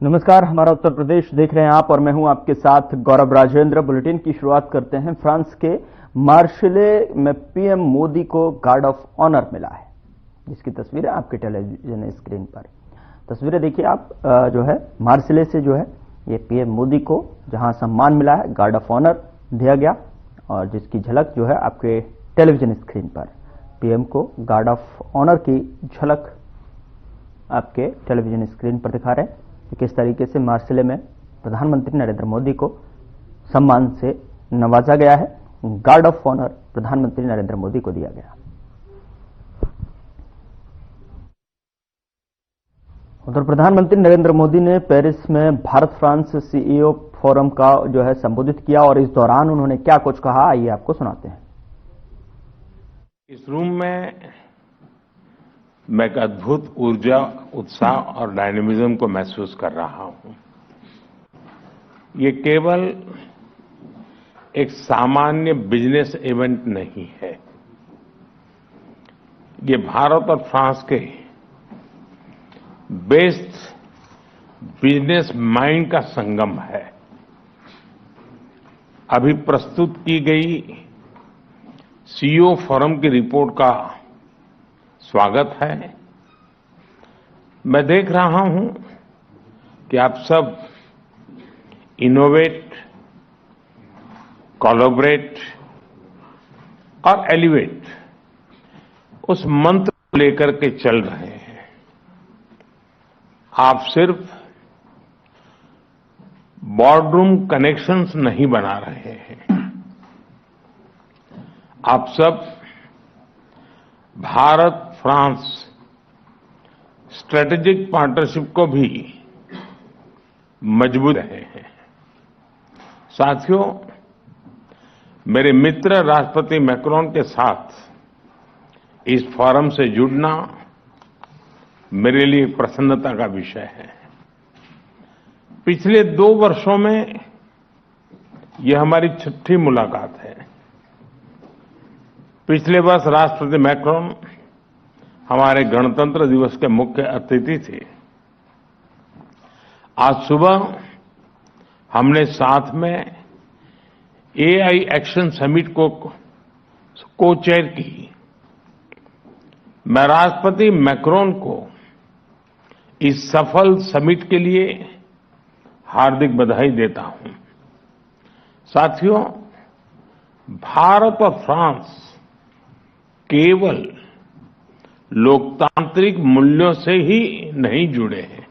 नमस्कार, हमारा उत्तर प्रदेश देख रहे हैं आप और मैं हूं आपके साथ गौरव राजेंद्र। बुलेटिन की शुरुआत करते हैं। फ्रांस के मार्शले में पीएम मोदी को गार्ड ऑफ ऑनर मिला है, जिसकी तस्वीरें आपके टेलीविजन स्क्रीन पर। तस्वीरें देखिए आप, जो है मार्शले से जो है ये पीएम मोदी को जहां सम्मान मिला है, गार्ड ऑफ ऑनर दिया गया, और जिसकी झलक जो है आपके टेलीविजन स्क्रीन पर पीएम को गार्ड ऑफ ऑनर की झलक आपके टेलीविजन स्क्रीन पर दिखा रहे हैं कि किस तरीके से मार्शले में प्रधानमंत्री नरेंद्र मोदी को सम्मान से नवाजा गया है। गार्ड ऑफ ऑनर प्रधानमंत्री नरेंद्र मोदी को दिया गया। उधर प्रधानमंत्री नरेंद्र मोदी ने पेरिस में भारत फ्रांस सीईओ फोरम का जो है संबोधित किया, और इस दौरान उन्होंने क्या कुछ कहा, आइए आपको सुनाते हैं। इस रूम में मैं एक अद्भुत ऊर्जा, उत्साह और डायनेमिज्म को महसूस कर रहा हूं। ये केवल एक सामान्य बिजनेस इवेंट नहीं है, ये भारत और फ्रांस के बेस्ट बिजनेस माइंड का संगम है। अभी प्रस्तुत की गई सीईओ फोरम की रिपोर्ट का स्वागत है। मैं देख रहा हूं कि आप सब इनोवेट, कोलैबोरेट और एलिवेट उस मंत्र को लेकर के चल रहे हैं। आप सिर्फ बोर्डरूम कनेक्शंस नहीं बना रहे हैं, आप सब भारत फ्रांस स्ट्रेटेजिक पार्टनरशिप को भी मजबूत रहे हैं। साथियों, मेरे मित्र राष्ट्रपति मैक्रोन के साथ इस फोरम से जुड़ना मेरे लिए प्रसन्नता का विषय है। पिछले 2 वर्षों में यह हमारी 6ठी मुलाकात है। पिछले वर्ष राष्ट्रपति मैक्रोन हमारे गणतंत्र दिवस के मुख्य अतिथि थे। आज सुबह हमने साथ में एआई एक्शन समिट को चेयर की। मैं राष्ट्रपति मैक्रोन को इस सफल समिट के लिए हार्दिक बधाई देता हूं। साथियों, भारत और फ्रांस केवल लोकतांत्रिक मूल्यों से ही नहीं जुड़े हैं।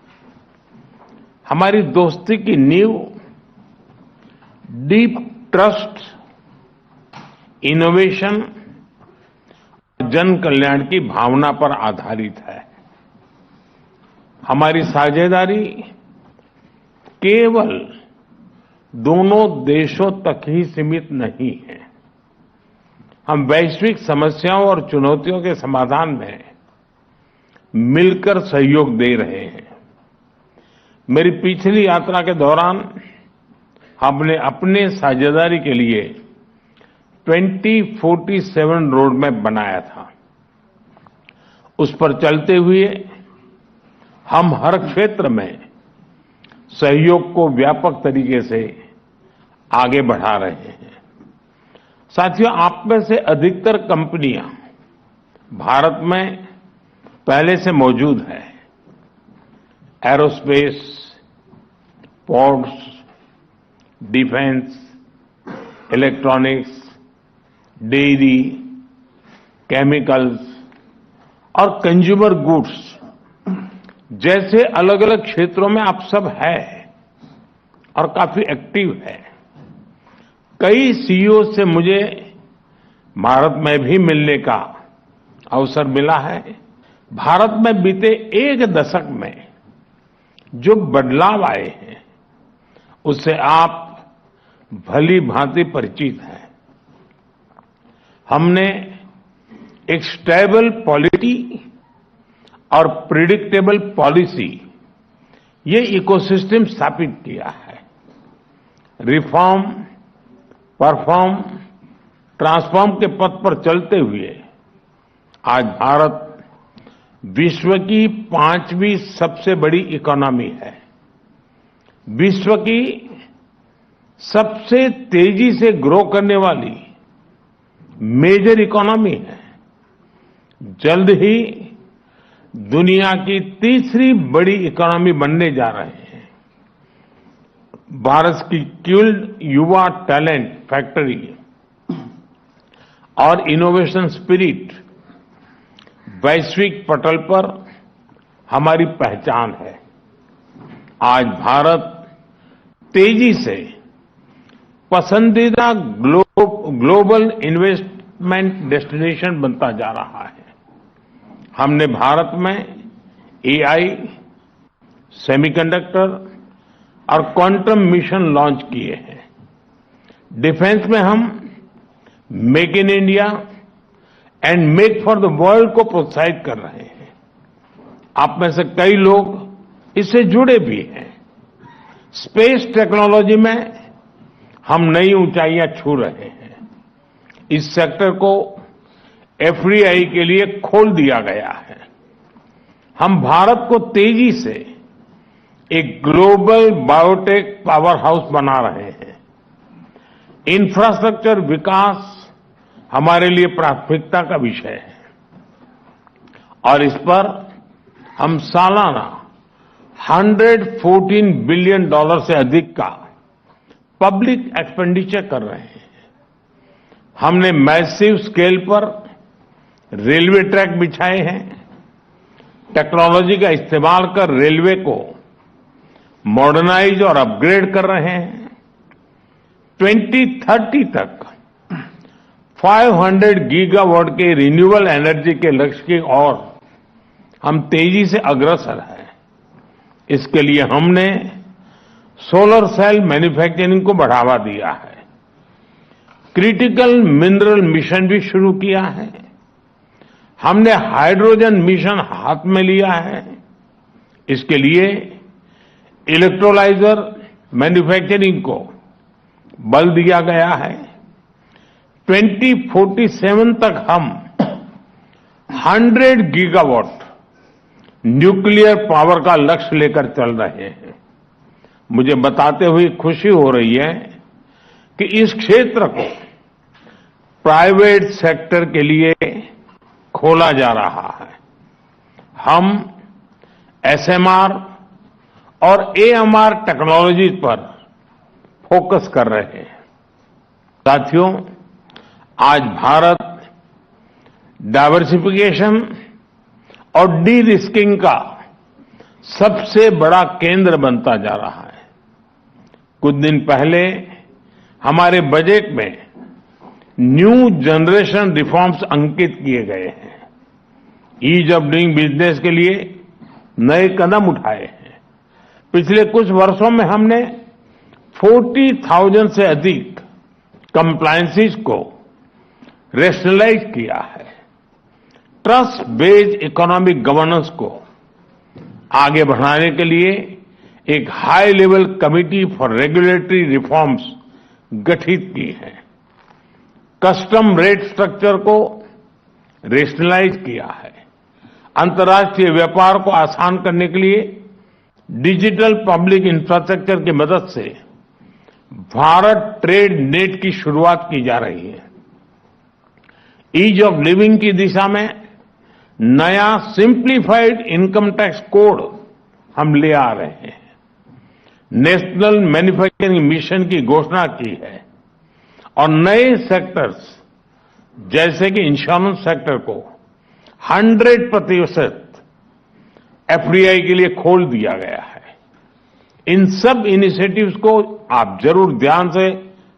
हमारी दोस्ती की नींव डीप ट्रस्ट, इनोवेशन, जन कल्याण की भावना पर आधारित है। हमारी साझेदारी केवल दोनों देशों तक ही सीमित नहीं है। हम वैश्विक समस्याओं और चुनौतियों के समाधान में मिलकर सहयोग दे रहे हैं। मेरी पिछली यात्रा के दौरान हमने अपने साझेदारी के लिए 2047 रोड मैप बनाया था। उस पर चलते हुए हम हर क्षेत्र में सहयोग को व्यापक तरीके से आगे बढ़ा रहे हैं। साथियों, आप में से अधिकतर कंपनियां भारत में पहले से मौजूद है। Aerospace, ports, defence, electronics, dairy, chemicals और कंज्यूमर गुड्स जैसे अलग अलग क्षेत्रों में आप सब हैं और काफी एक्टिव है। कई सीईओ से मुझे भारत में भी मिलने का अवसर मिला है। भारत में बीते 1 दशक में जो बदलाव आए हैं उससे आप भली भांति परिचित हैं। हमने एक स्टेबल पॉलिटी और प्रिडिक्टेबल पॉलिसी, ये इकोसिस्टम स्थापित किया है। रिफॉर्म, परफॉर्म, ट्रांसफॉर्म के पथ पर चलते हुए आज भारत विश्व की 5वीं सबसे बड़ी इकोनॉमी है। विश्व की सबसे तेजी से ग्रो करने वाली मेजर इकोनॉमी है। जल्द ही दुनिया की तीसरी बड़ी इकोनॉमी बनने जा रहे हैं। भारत की स्किल्ड युवा टैलेंट फैक्ट्री और इनोवेशन स्पिरिट वैश्विक पटल पर हमारी पहचान है। आज भारत तेजी से पसंदीदा ग्लोबल इन्वेस्टमेंट डेस्टिनेशन बनता जा रहा है। हमने भारत में एआई, सेमीकंडक्टर और क्वांटम मिशन लॉन्च किए हैं। डिफेंस में हम make in India and make for the world को प्रोत्साहित कर रहे हैं। आप में से कई लोग इससे जुड़े भी हैं। स्पेस टेक्नोलॉजी में हम नई ऊंचाइयां छू रहे हैं। इस सेक्टर को एफडीआई के लिए खोल दिया गया है। हम भारत को तेजी से एक ग्लोबल बायोटेक पावर हाउस बना रहे हैं। इंफ्रास्ट्रक्चर विकास हमारे लिए प्राथमिकता का विषय है और इस पर हम सालाना $114 बिलियन से अधिक का पब्लिक एक्सपेंडिचर कर रहे हैं। हमने मैसिव स्केल पर रेलवे ट्रैक बिछाए हैं। टेक्नोलॉजी का इस्तेमाल कर रेलवे को मॉडर्नाइज और अपग्रेड कर रहे हैं। 2030 तक 500 गीगावाट के रिन्यूएबल एनर्जी के लक्ष्य की ओर हम तेजी से अग्रसर हैं। इसके लिए हमने सोलर सेल मैन्युफैक्चरिंग को बढ़ावा दिया है। क्रिटिकल मिनरल मिशन भी शुरू किया है। हमने हाइड्रोजन मिशन हाथ में लिया है। इसके लिए इलेक्ट्रोलाइजर मैन्युफैक्चरिंग को बल दिया गया है। 2047 तक हम 100 गीगावाट न्यूक्लियर पावर का लक्ष्य लेकर चल रहे हैं। मुझे बताते हुए खुशी हो रही है कि इस क्षेत्र को प्राइवेट सेक्टर के लिए खोला जा रहा है। हम एसएमआर और एएमआर टेक्नोलॉजी पर फोकस कर रहे हैं। साथियों, आज भारत डाइवर्सिफिकेशन और डी रिस्किंग का सबसे बड़ा केंद्र बनता जा रहा है। कुछ दिन पहले हमारे बजट में न्यू जनरेशन रिफॉर्म्स अंकित किए गए हैं। ईज ऑफ डूइंग बिजनेस के लिए नए कदम उठाए हैं। पिछले कुछ वर्षों में हमने 40,000 से अधिक कंप्लायंसेस को रेशनलाइज किया है। ट्रस्ट बेस्ड इकोनॉमिक गवर्नेंस को आगे बढ़ाने के लिए एक high level committee for regulatory reforms गठित की है। कस्टम रेट स्ट्रक्चर को रेशनलाइज किया है। अंतर्राष्ट्रीय व्यापार को आसान करने के लिए डिजिटल पब्लिक इंफ्रास्ट्रक्चर की मदद से भारत ट्रेड नेट की शुरुआत की जा रही है। ईज ऑफ लिविंग की दिशा में नया सिंप्लीफाइड इनकम टैक्स कोड हम ले आ रहे हैं। नेशनल मैन्युफैक्चरिंग मिशन की घोषणा की है और नए सेक्टर्स जैसे कि इंश्योरेंस सेक्टर को 100% एफडीआई के लिए खोल दिया गया है। इन सब इनिशिएटिव्स को आप जरूर ध्यान से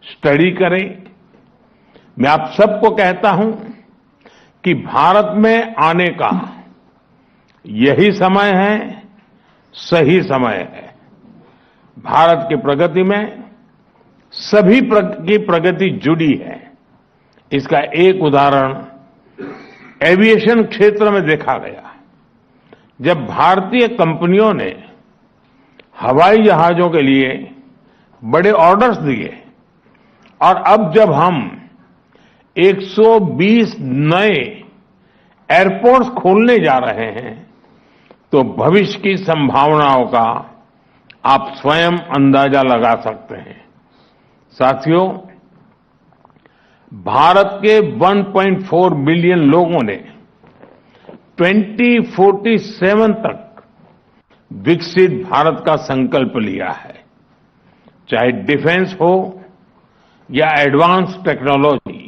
स्टडी करें। मैं आप सबको कहता हूं कि भारत में आने का यही समय है, सही समय है। भारत की प्रगति में सभी की प्रगति जुड़ी है। इसका एक उदाहरण एविएशन क्षेत्र में देखा गया। जब भारतीय कंपनियों ने हवाई जहाजों के लिए बड़े ऑर्डर्स दिए और अब जब हम 120 नए एयरपोर्ट्स खोलने जा रहे हैं तो भविष्य की संभावनाओं का आप स्वयं अंदाजा लगा सकते हैं। साथियों, भारत के 1.4 बिलियन लोगों ने 2047 तक विकसित भारत का संकल्प लिया है। चाहे डिफेंस हो या एडवांस टेक्नोलॉजी,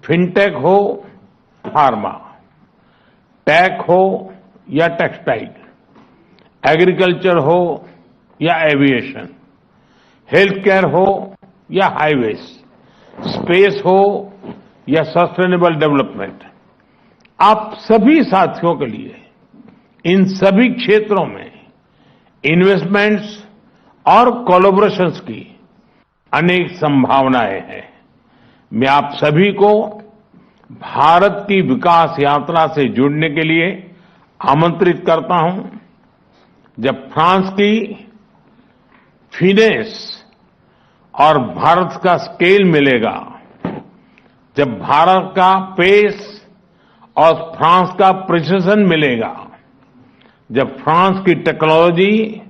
फिनटेक हो, फार्मा, टेक हो या टेक्सटाइल, एग्रीकल्चर हो या एविएशन, हेल्थ केयर हो या हाईवेज, स्पेस हो या सस्टेनेबल डेवलपमेंट, आप सभी साथियों के लिए इन सभी क्षेत्रों में इन्वेस्टमेंट्स और कोलैबोरेशंस की अनेक संभावनाएं हैं। मैं आप सभी को भारत की विकास यात्रा से जुड़ने के लिए आमंत्रित करता हूं। जब फ्रांस की फिनेस और भारत का स्केल मिलेगा, जब भारत का पेस और फ्रांस का प्रिसिजन मिलेगा, जब फ्रांस की टेक्नोलॉजी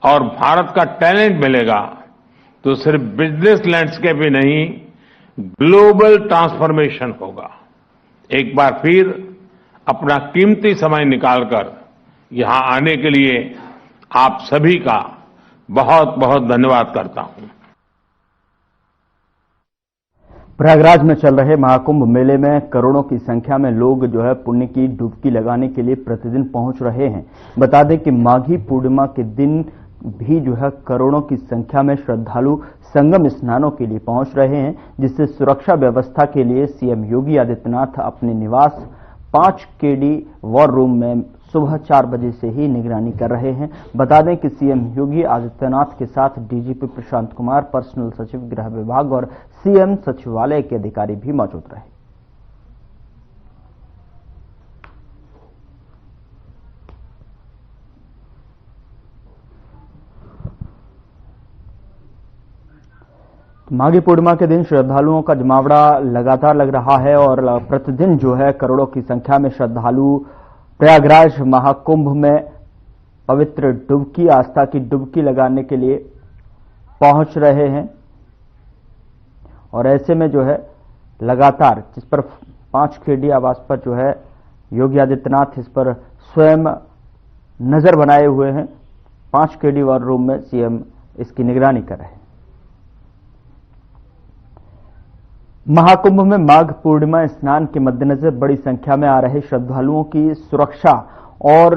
और भारत का टैलेंट मिलेगा, तो सिर्फ बिजनेस लैंडस्केप ही नहीं, ग्लोबल ट्रांसफॉर्मेशन होगा। एक बार फिर अपना कीमती समय निकालकर यहां आने के लिए आप सभी का बहुत बहुत धन्यवाद करता हूं। प्रयागराज में चल रहे महाकुंभ मेले में करोड़ों की संख्या में लोग जो है पुण्य की डुबकी लगाने के लिए प्रतिदिन पहुंच रहे हैं। बता दें कि माघी पूर्णिमा के दिन भी जो है करोड़ों की संख्या में श्रद्धालु संगम स्नानों के लिए पहुंच रहे हैं, जिससे सुरक्षा व्यवस्था के लिए सीएम योगी आदित्यनाथ अपने निवास 5 केडी वॉर रूम में सुबह 4 बजे से ही निगरानी कर रहे हैं। बता दें कि सीएम योगी आदित्यनाथ के साथ डीजीपी प्रशांत कुमार, पर्सनल सचिव गृह विभाग और सीएम सचिवालय के अधिकारी भी मौजूद रहे। माघी पूर्णिमा के दिन श्रद्धालुओं का जमावड़ा लगातार लग रहा है और प्रतिदिन जो है करोड़ों की संख्या में श्रद्धालु प्रयागराज महाकुंभ में पवित्र डुबकी, आस्था की डुबकी लगाने के लिए पहुंच रहे हैं। और ऐसे में जो है लगातार जिस पर 5 केडी आवास पर जो है योगी आदित्यनाथ इस पर स्वयं नजर बनाए हुए हैं। 5 केडी वॉर रूम में सीएम इसकी निगरानी कर रहे हैं। महाकुंभ में माघ पूर्णिमा स्नान के मद्देनजर बड़ी संख्या में आ रहे श्रद्धालुओं की सुरक्षा और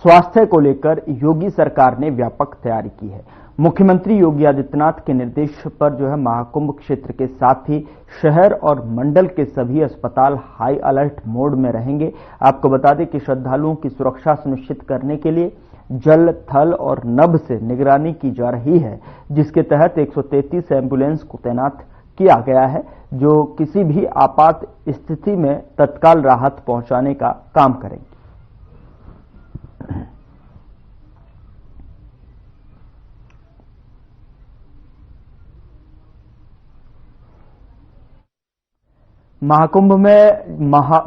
स्वास्थ्य को लेकर योगी सरकार ने व्यापक तैयारी की है। मुख्यमंत्री योगी आदित्यनाथ के निर्देश पर जो है महाकुंभ क्षेत्र के साथ ही शहर और मंडल के सभी अस्पताल हाई अलर्ट मोड में रहेंगे। आपको बता दें कि श्रद्धालुओं की सुरक्षा सुनिश्चित करने के लिए जल, थल और नभ से निगरानी की जा रही है, जिसके तहत 133 एम्बुलेंस को तैनात किया गया है, जो किसी भी आपात स्थिति में तत्काल राहत पहुंचाने का काम करेंगे। महाकुंभ में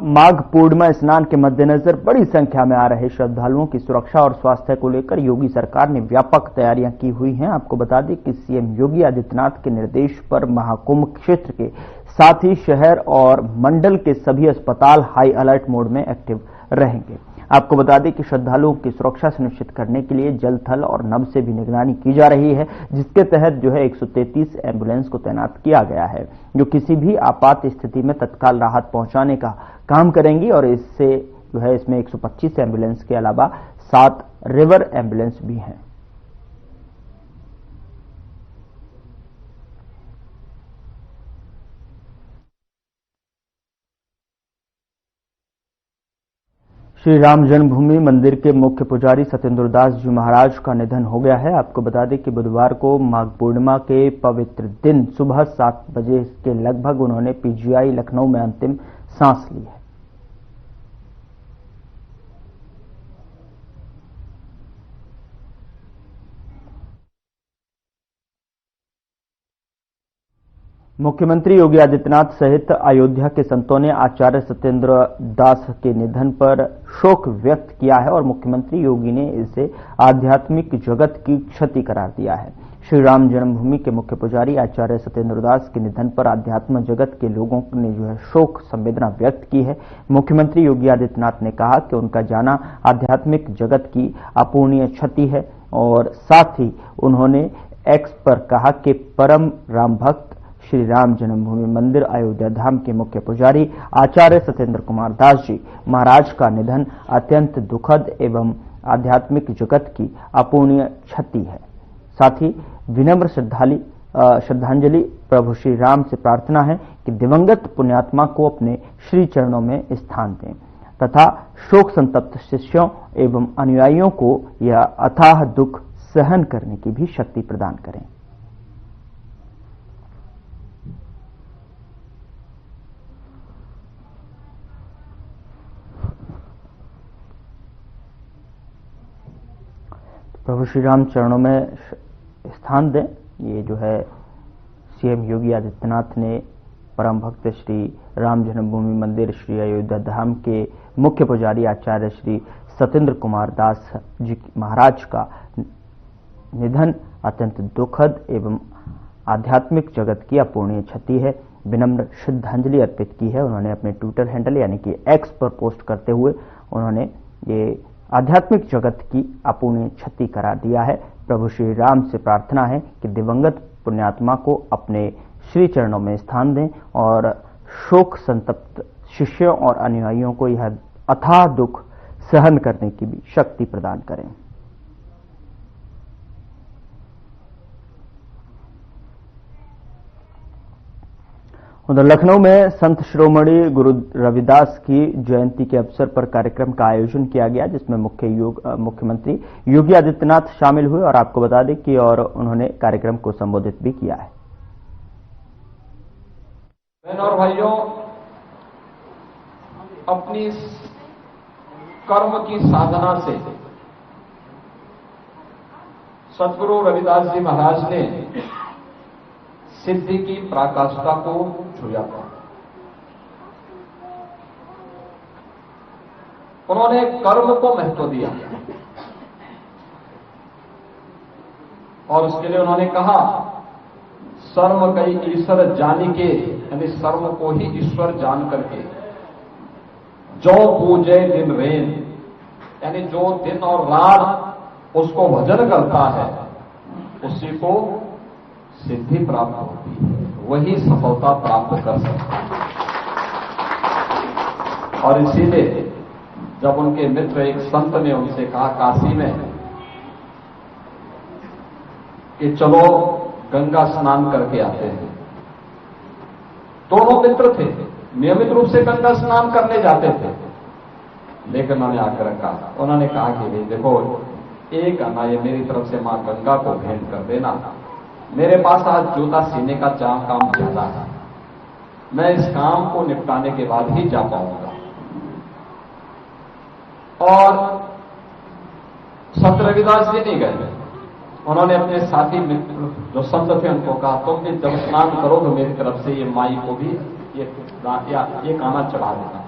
माघ पूर्णिमा स्नान के मद्देनजर बड़ी संख्या में आ रहे श्रद्धालुओं की सुरक्षा और स्वास्थ्य को लेकर योगी सरकार ने व्यापक तैयारियां की हुई हैं। आपको बता दें कि सीएम योगी आदित्यनाथ के निर्देश पर महाकुंभ क्षेत्र के साथ ही शहर और मंडल के सभी अस्पताल हाई अलर्ट मोड में एक्टिव रहेंगे। आपको बता दें कि श्रद्धालुओं की सुरक्षा सुनिश्चित करने के लिए जल, थल और नभ से भी निगरानी की जा रही है, जिसके तहत जो है 133 एम्बुलेंस को तैनात किया गया है, जो किसी भी आपात स्थिति में तत्काल राहत पहुंचाने का काम करेंगी। और इससे जो है इसमें 125 एम्बुलेंस के अलावा 7 रिवर एम्बुलेंस भी हैं। श्री राम जन्मभूमि मंदिर के मुख्य पुजारी सत्येंद्र दास जी महाराज का निधन हो गया है। आपको बता दें कि बुधवार को माघ पूर्णिमा के पवित्र दिन सुबह 7 बजे के लगभग उन्होंने पीजीआई लखनऊ में अंतिम सांस ली है। मुख्यमंत्री योगी आदित्यनाथ सहित अयोध्या के संतों ने आचार्य सत्येंद्र दास के निधन पर शोक व्यक्त किया है और मुख्यमंत्री योगी ने इसे आध्यात्मिक जगत की क्षति करार दिया है। श्री राम जन्मभूमि के मुख्य पुजारी आचार्य सत्येंद्र दास के निधन पर आध्यात्म जगत के लोगों ने शोक संवेदना व्यक्त की है। मुख्यमंत्री योगी आदित्यनाथ ने कहा कि उनका जाना आध्यात्मिक जगत की अपूरणीय क्षति है और साथ ही उन्होंने एक्स पर कहा कि परम राम भक्त श्री राम जन्मभूमि मंदिर अयोध्या धाम के मुख्य पुजारी आचार्य सत्येंद्र कुमार दास जी महाराज का निधन अत्यंत दुखद एवं आध्यात्मिक जगत की अपूरणीय क्षति है। साथ ही विनम्र श्रद्धांजलि प्रभु श्री राम से प्रार्थना है कि दिवंगत पुण्यात्मा को अपने श्री चरणों में स्थान दें तथा शोक संतप्त शिष्यों एवं अनुयायियों को यह अथाह दुख सहन करने की भी शक्ति प्रदान करें। प्रभु श्री राम चरणों में स्थान दें, ये जो है सीएम योगी आदित्यनाथ ने परम भक्त श्री राम जन्मभूमि मंदिर श्री अयोध्या धाम के मुख्य पुजारी आचार्य श्री सत्येंद्र कुमार दास जी महाराज का निधन अत्यंत दुखद एवं आध्यात्मिक जगत की अपूरणीय क्षति है। विनम्र श्रद्धांजलि अर्पित की है उन्होंने अपने ट्विटर हैंडल यानी कि एक्स पर पोस्ट करते हुए उन्होंने ये आध्यात्मिक जगत की अपूरणीय क्षति करार दिया है। प्रभु श्री राम से प्रार्थना है कि दिवंगत पुण्यात्मा को अपने श्री चरणों में स्थान दें और शोक संतप्त शिष्यों और अनुयायियों को यह अथाह दुख सहन करने की भी शक्ति प्रदान करें। उधर लखनऊ में संत शिरोमणि गुरु रविदास की जयंती के अवसर पर कार्यक्रम का आयोजन किया गया जिसमें मुख्यमंत्री योगी आदित्यनाथ शामिल हुए और आपको बता दें कि और उन्होंने कार्यक्रम को संबोधित भी किया है। बहनों और भाइयों, अपनी कर्म की साधना से सतगुरु रविदास जी महाराज ने सिद्धि की पराकाष्ठा को छुआ था। उन्होंने कर्म को महत्व दिया और उसके लिए उन्होंने कहा सर्व कई ईश्वर जानी के, यानी सर्व को ही ईश्वर जान करके जो पूजे दिन रेन, यानी जो दिन और रात उसको भजन करता है उसी को सिद्धि प्राप्त होती है, वही सफलता प्राप्त कर सकता है। और इसीलिए जब उनके मित्र एक संत ने उनसे कहा काशी में कि चलो गंगा स्नान करके आते हैं, दोनों मित्र थे, नियमित रूप से गंगा स्नान करने जाते थे, लेकिन उन्होंने आकर कहा, उन्होंने कहा कि देखो एक आना ये मेरी तरफ से मां गंगा को भेंट कर देना, मेरे पास आज जूता सीने का काम ज्यादा है, मैं इस काम को निपटाने के बाद ही जा पाऊंगा। और संत रविदास जी नहीं गए, उन्होंने अपने साथी मित्र जो संत थे उनको कहा तुम भी जब स्नान करो तो मेरी तरफ से ये माई को भी ये काना चढ़ा देना।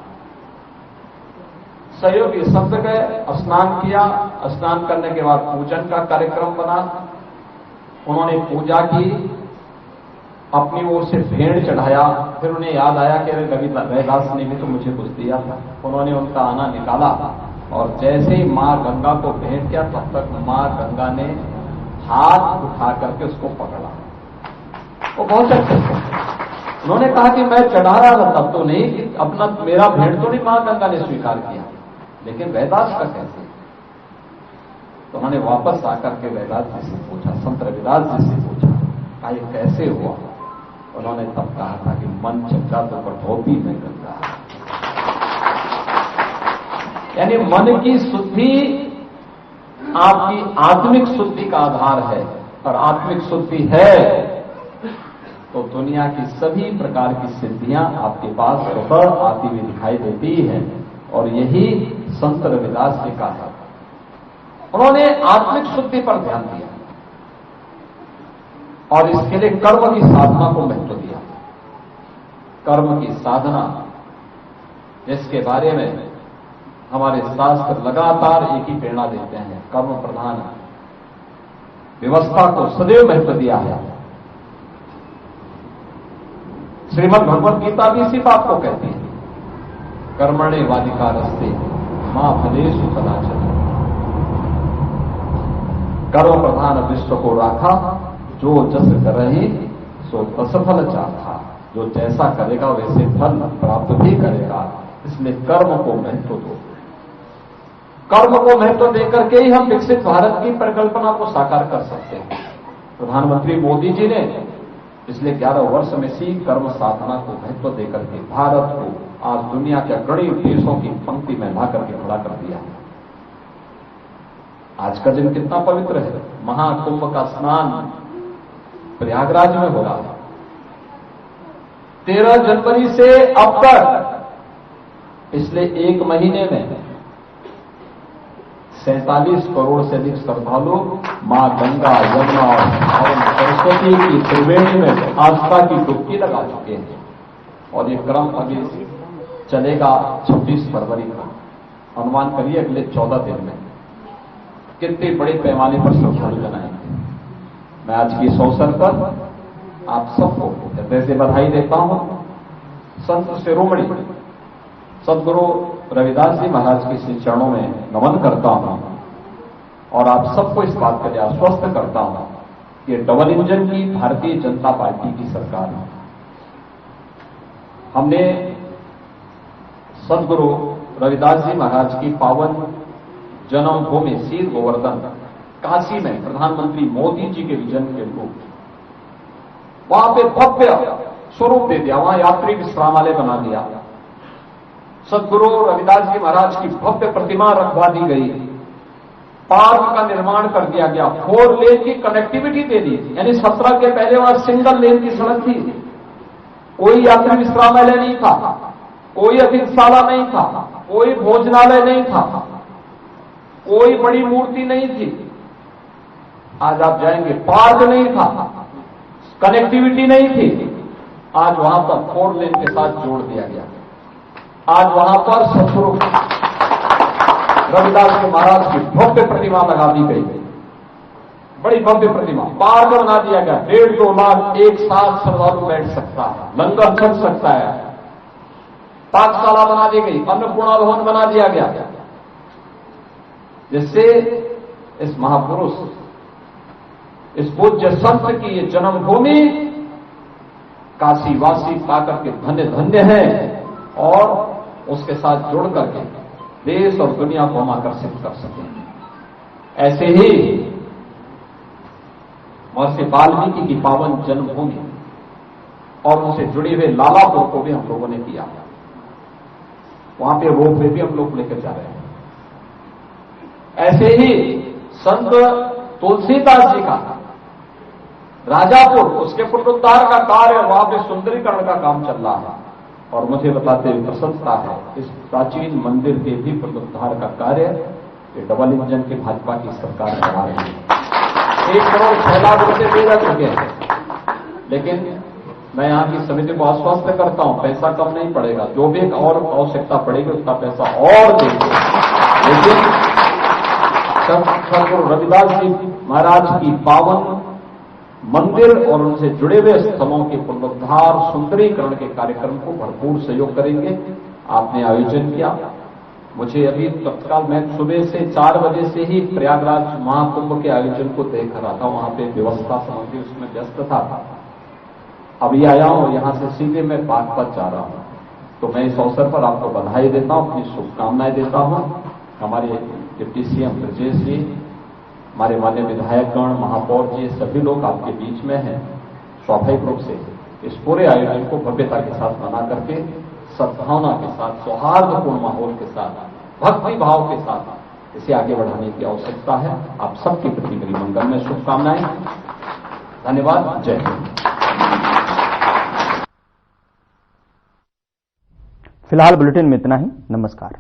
सहयोगी संत गए, स्नान किया, स्नान करने के बाद पूजन का कार्यक्रम बना, उन्होंने पूजा की, अपनी ओर से भेंट चढ़ाया, फिर उन्हें याद आया कि रविदास ने भी तो मुझे कुछ दिया था, उन्होंने उनका आना निकाला और जैसे ही मां गंगा को भेंट किया तब तक मां गंगा ने हाथ उठा करके उसको पकड़ा। वो बहुत अच्छे थे, उन्होंने कहा कि मैं चढ़ा रहा था तब तो नहीं कि अपना मेरा भेंट तो नहीं मां गंगा ने स्वीकार किया, लेकिन रविदास का कैसे? तो उन्होंने वापस आकर के रविदास जी से पूछा, संत रविदास जी से पूछा कि ये कैसे हुआ? उन्होंने तब कहा था कि मन चंगा तो कठोपी में गंगा, यानी मन की शुद्धि आपकी आत्मिक शुद्धि का आधार है, और आत्मिक शुद्धि है तो दुनिया की सभी प्रकार की सिद्धियां आपके पास स्वतः आती हुई दिखाई देती है। और यही संत रविदास ने कहा, उन्होंने आत्मिक शुद्धि पर ध्यान दिया और इसके लिए कर्म की साधना को महत्व दिया। कर्म की साधना, जिसके बारे में हमारे शास्त्र लगातार एक ही प्रेरणा देते हैं, कर्म प्रधान व्यवस्था को सदैव महत्व दिया है। श्रीमद् भगवद गीता भी इसी बात को कहती है, कर्मण्येवाधिकारस्ते मा फलेषु कदाचन। कर्म प्रधान विश्व को राखा, जो जस करहि सो तस फल चाखा। जो जैसा करेगा वैसे फल प्राप्त भी करेगा, इसलिए कर्म को महत्व दो। कर्म को महत्व देकर के ही हम विकसित भारत की परिकल्पना को साकार कर सकते हैं। प्रधानमंत्री मोदी जी ने पिछले 11 वर्ष में सी कर्म साधना को महत्व देकर के भारत को आज दुनिया के अग्रणी देशों की पंक्ति में ला करके खड़ा कर दिया। आज का दिन कितना पवित्र है, महाकुंभ का स्नान प्रयागराज में हो रहा है। 13 जनवरी से अब तक पिछले एक महीने में 47 करोड़ से अधिक श्रद्धालु मां गंगा, यमुना और सरस्वती की त्रिवेणी में आस्था की डुबकी लगा चुके हैं। और ये क्रम अभी चलेगा 26 फरवरी का। अनुमान करिए अगले 14 दिन में कितने बड़े पैमाने पर श्रद्धालु बनाएंगे। मैं आज की इस अवसर पर आप सबको हृदय से बधाई देता हूं। संत शिरोमणि सदगुरु रविदास जी महाराज के श्री चरणों में नमन करता हूं और आप सबको इस बात के लिए आश्वस्त करता हूं कि डबल इंजन की भारतीय जनता पार्टी की सरकार है। हमने सदगुरु रविदास जी महाराज की पावन जन्मभूमि सीर गोवर्धन काशी में प्रधानमंत्री मोदी जी के विजन के अनुरूप वहां पे भव्य स्वरूप दे दिया, वहां यात्री विश्रामालय बना दिया। सदगुरु रविदास जी महाराज की भव्य प्रतिमा रखवा दी गई, पार्क का निर्माण कर दिया गया, 4 लेन की कनेक्टिविटी दे दी। यानी 17 के पहले वहां सिंगल लेन की सड़क थी, कोई यात्री विश्रामालय नहीं था, कोई अतिथिशाला नहीं था, कोई भोजनालय नहीं था, कोई बड़ी मूर्ति नहीं थी। आज आप जाएंगे, पार्क नहीं था, कनेक्टिविटी नहीं थी। आज वहां पर 4 लेन के साथ जोड़ दिया गया। आज वहां पर सदगुरु रविदास जी महाराज की भव्य प्रतिमा लगा दी गई, बड़ी भव्य प्रतिमा। पार्क बना दिया गया, 1.5-2 लाख एक साथ श्रद्धालु बैठ सकता है, लंगर चल सकता है। पाकशाला बना दी गई, अन्नपूर्णा भवन बना दिया गया, जिससे इस महापुरुष, इस पूज्य संत की ये जन्मभूमि काशीवासी पाकर के धन्य धन्य है और उसके साथ जुड़ करके देश और दुनिया को हम आकर्षित कर सकें। ऐसे ही महर्षि वाल्मीकि की पावन जन्मभूमि और उनसे जुड़े हुए लालापुर को भी हम लोगों ने किया। वहां पे रोपवे भी हम लोग लेकर जा रहे हैं। ऐसे ही संत तुलसीदास जी का राजापुर, उसके पुनरुद्धार का कार्य, वहां पे सुंदरीकरण का काम चल रहा है। और मुझे बताते हुए प्रसन्नता है, इस प्राचीन मंदिर के भी पुनरुद्धार का कार्य ये डबल इंजन की भाजपा की सरकार करा रही है। 1 करोड़ 6 लाख रुपए दे जा चुके हैं, लेकिन मैं यहां की समिति को आश्वस्त करता हूं, पैसा कम नहीं पड़ेगा, जो भी और आवश्यकता पड़ेगी उतना पैसा और देंगे। लेकिन सदगुरु रविदास जी महाराज की पावन मंदिर और उनसे जुड़े हुए स्थलों के पुनरुद्धार सुंदरीकरण के कार्यक्रम को भरपूर सहयोग करेंगे। आपने आयोजन किया, मुझे अभी तत्काल मैं सुबह से 4 बजे से ही प्रयागराज महाकुंभ के आयोजन को देख रहा था, वहां पे व्यवस्था संबंधी उसमें व्यस्त था। अभी आया हूं, यहां से सीधे मैं बागपत जा रहा हूं। तो मैं इस अवसर पर आपको बधाई देता हूं, अपनी शुभकामनाएं देता हूं। हमारे डिप्टी सीएम ब्रजेश जी, हमारे माननीय विधायकगण, महापौर जी, सभी लोग आपके बीच में हैं। स्वाभाविक रूप से इस पूरे आयोजन को भव्यता के साथ मना करके सद्भावना के साथ, सौहार्दपूर्ण माहौल के साथ, भक्ति भाव के साथ इसे आगे बढ़ाने की आवश्यकता है। आप सबके प्रति मेरी मंगलमय शुभकामनाएं। धन्यवाद। जय हिंद। फिलहाल बुलेटिन में इतना ही। नमस्कार।